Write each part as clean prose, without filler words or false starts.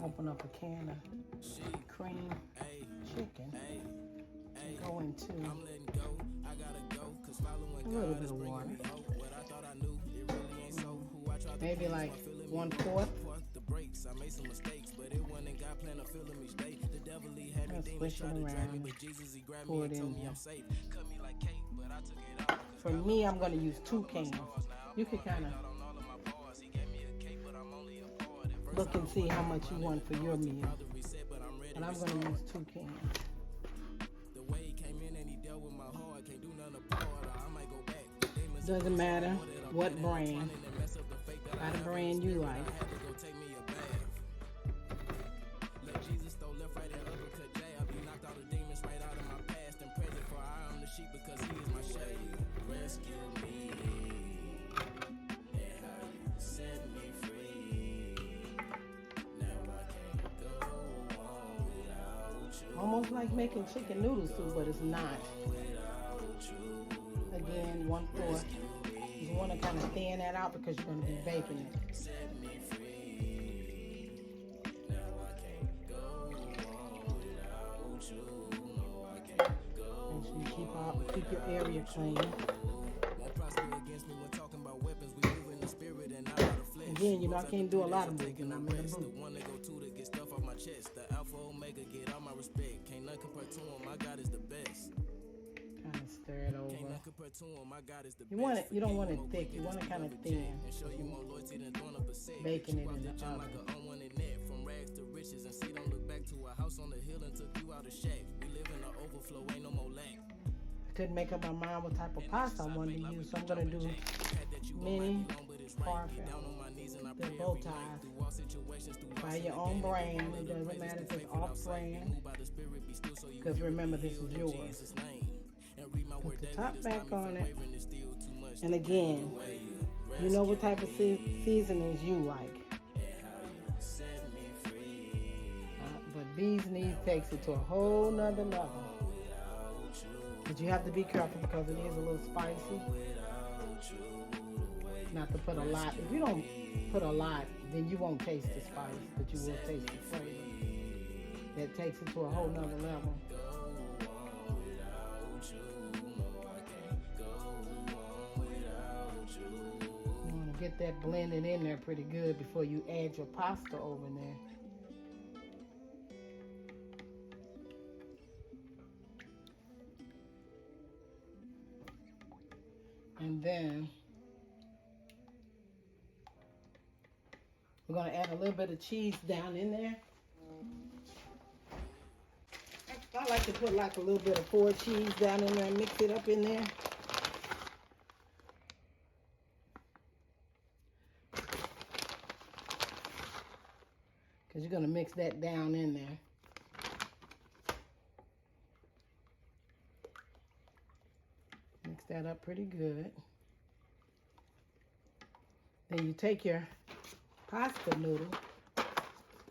open up a can of cream chicken and go into a little bit of water. Maybe like 1/4. And swish it around. Pour it in there. For me, I'm going to use 2 cans. You can kind of look and see how much you want for your meal. And I'm going to use 2 cans. Doesn't matter what brand. Buy the brand you like. Almost like making chicken noodle soup, but it's not. Again, 1/4. You want to kind of thin that out because you're going to be baking it. Make sure you keep your area clean. Again, you know I can't do a lot of moving. I'm in the booth. Kind of stir it over. You don't want it thick. You want it kind of thin. Baking it in the oven. I couldn't make up my mind what type of pasta I wanted to use, so I'm gonna do mini Parmesan. The bow ties. Buy your own brand. It doesn't matter if it's off brand, because remember, this is yours. Put the top back on it. And again, you know what type of seasonings you like. But bee's knees takes it to a whole nother level. But you have to be careful because it is a little spicy. Not to put a lot. If you don't put a lot, then you won't taste the spice, but you will taste the flavor. That takes it to a whole nother level. You want to get that blended in there pretty good before you add your pasta over there. And then we're going to add a little bit of cheese down in there. I like to put like a little bit of 4 cheese down in there and mix it up in there. Because you're going to mix that down in there. Mix that up pretty good. Then you take your pasta noodle,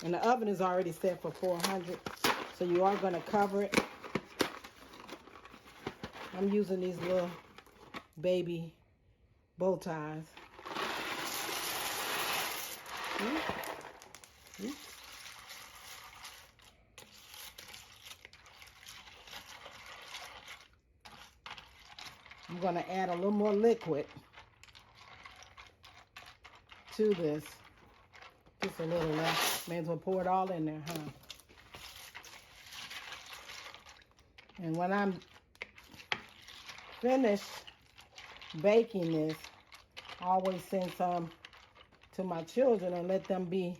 and the oven is already set for 400, so you are going to cover it. I'm using these little baby bow ties. I'm going to add a little more liquid to this. Just a little less. May as well pour it all in there, huh? And when I'm finished baking this, I always send some to my children and let them be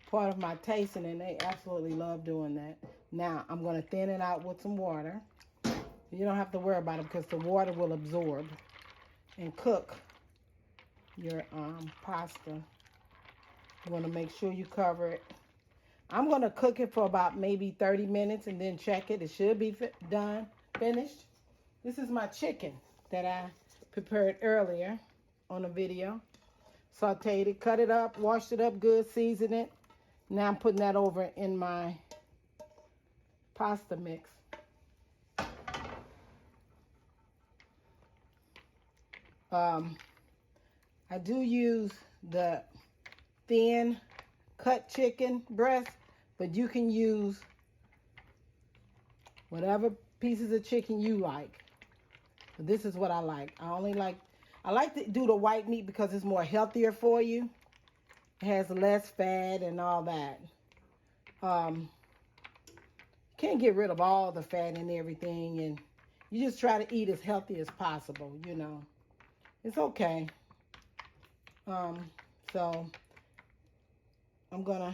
part of my tasting, and they absolutely love doing that. Now, I'm going to thin it out with some water. You don't have to worry about it because the water will absorb and cook your pasta. You want to make sure you cover it. I'm going to cook it for about maybe 30 minutes and then check it. It should be done, finished. This is my chicken that I prepared earlier on a video. Sauteed it, cut it up, washed it up good, seasoned it. Now I'm putting that over in my pasta mix. I do use the thin cut chicken breast. But you can use whatever pieces of chicken you like. But this is what I like. I like to do the white meat because it's more healthier for you. It has less fat and all that. Can't get rid of all the fat and everything, and you just try to eat as healthy as possible, you know. It's okay. So I'm gonna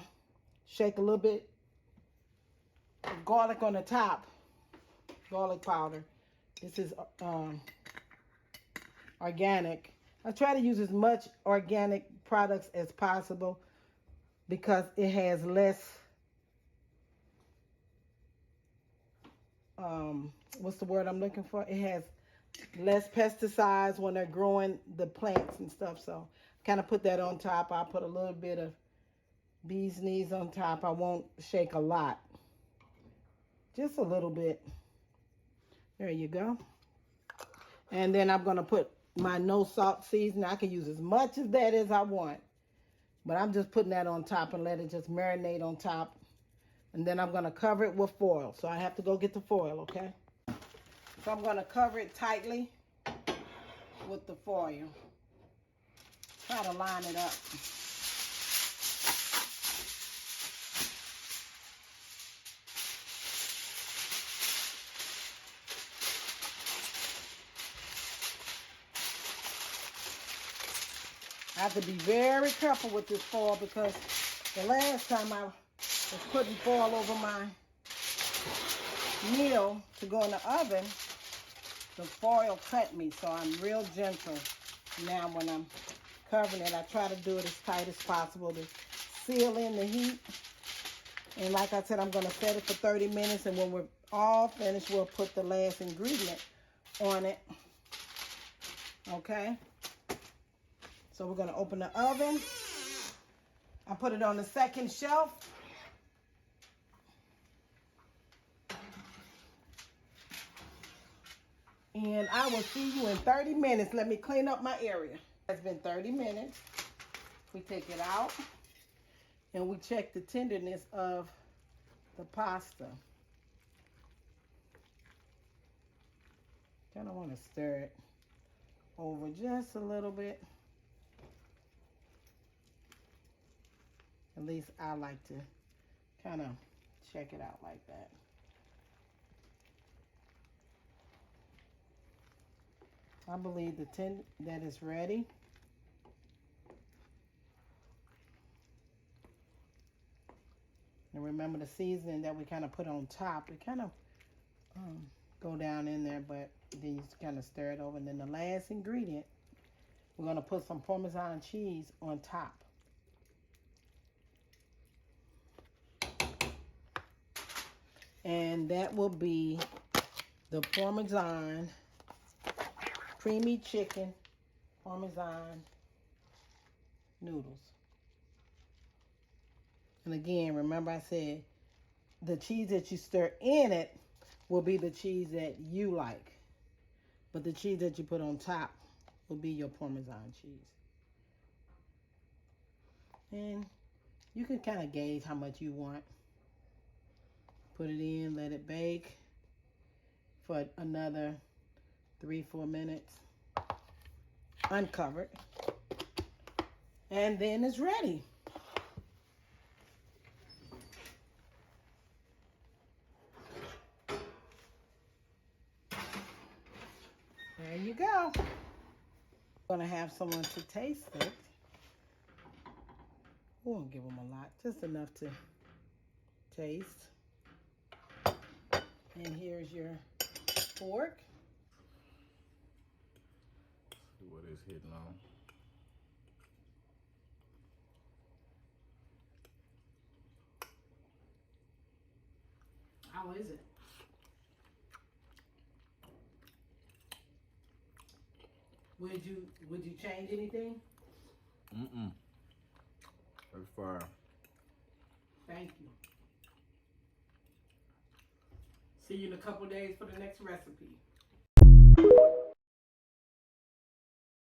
shake a little bit of garlic on the top, garlic powder. This is organic. I try to use as much organic products as possible because it has less what's the word I'm looking for? It has less pesticides when they're growing the plants and stuff. So kind of put that on top. I'll put a little bit of bee's knees on top. I won't shake a lot. Just a little bit. There you go. And then I'm going to put my no salt seasoning. I can use as much of that as I want. But I'm just putting that on top and let it just marinate on top. And then I'm going to cover it with foil. So I have to go get the foil, okay? So I'm going to cover it tightly with the foil. Try to line it up. I have to be very careful with this foil because the last time I was putting foil over my meal to go in the oven, the foil cut me. So I'm real gentle now when I'm covering it. I try to do it as tight as possible to seal in the heat. And like I said, I'm going to set it for 30 minutes. And when we're all finished, we'll put the last ingredient on it. Okay? So we're going to open the oven. I put it on the second shelf. And I will see you in 30 minutes. Let me clean up my area. It's been 30 minutes. We take it out and we check the tenderness of the pasta. Kind of want to stir it over just a little bit. At least I like to kind of check it out like that. I believe that is ready. And remember the seasoning that we kind of put on top. It kind of go down in there, but then you just kind of stir it over. And then the last ingredient, we're going to put some Parmesan cheese on top. And that will be the Parmesan creamy chicken Parmesan noodles. And again, remember I said the cheese that you stir in it will be the cheese that you like. But the cheese that you put on top will be your Parmesan cheese. And you can kind of gauge how much you want. Put it in, let it bake for another 3-4 minutes. Uncover it. And then it's ready. There you go. I'm going to have someone to taste it. We won't give them a lot, just enough to taste. And here's your pork. See what it's hitting on. How is it? Would you change anything? That's fire. Thank you. See you in a couple days for the next recipe.